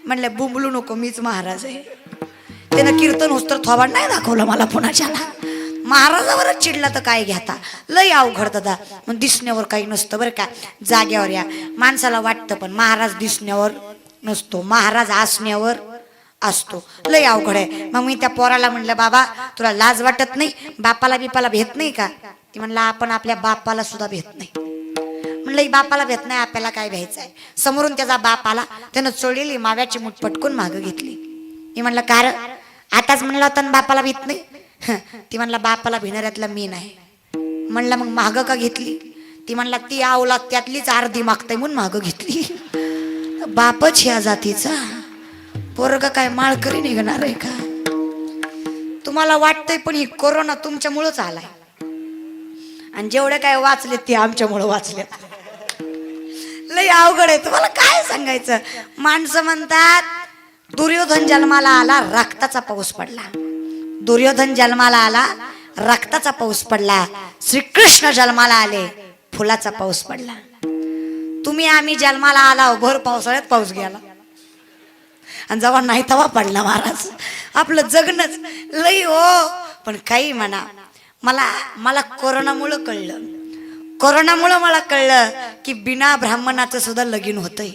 म्हणलं बुंबलू नको, मीच महाराज आहे. त्यानं कीर्तन होस्तर थोबाड नाही दाखवलं मला पुण्याच्याला. महाराजावरच चिडला तर काय घ्याता. लय अवघड दादा. मग दिसण्यावर काही नसतं बरं का, जाग्यावर या. माणसाला वाटतं पण महाराज दिसण्यावर नसतो, महाराज असण्यावर असतो. लय अवघड आहे. मग मी त्या पोराला म्हणलं, बाबा तुला लाज वाटत नाही, बापाला बिपाला भेट नाही का? ती म्हणला, आपण आपल्या बापाला सुद्धा भेट नाही. म्हणलं, बापाला भेट नाही, आपल्याला काय भ्यायचंय? समोरून त्याचा बाप आला, त्यानं चोळलेली माव्याची मूठ पटकून मागं घेतली. मी म्हणलं, कार आताच म्हणला होता ना बापाला भीत नाही. ती म्हणला, बापाला भिणाऱ्यातला मी नाही. म्हणलं, मग मागं का घेतली? ती म्हणला, ती आवला त्यातलीच अर्धी मागताय म्हणून मागं घेतली. बापच ह्या जातीचा, पोरग काय माळकरी निघणार आहे का? तुम्हाला वाटतंय पण ही कोरोना तुमच्यामुळेच आलाय, आणि जेवढे काय वाचले ते आमच्यामुळे वाचले. लय अवघड आहे. तुम्हाला काय सांगायचं? माणसं म्हणतात दुर्योधन जन्माला आला, रक्ताचा पाऊस पडला. दुर्योधन जन्माला आला, रक्ताचा पाऊस पडला. श्रीकृष्ण जन्माला आले, फुलाचा पाऊस पडला. तुम्ही आम्ही जन्माला आला, भर पावसाळ्यात पाऊस गेला, आणि जेव्हा नाही तेव्हा पडला महाराज. आपलं जगणंच लई हो. पण काही म्हणा, मला कोरोनामुळं कळलं. कोरोनामुळं मला कळलं की बिना ब्राह्मणाचं सुद्धा लगीन होतंय.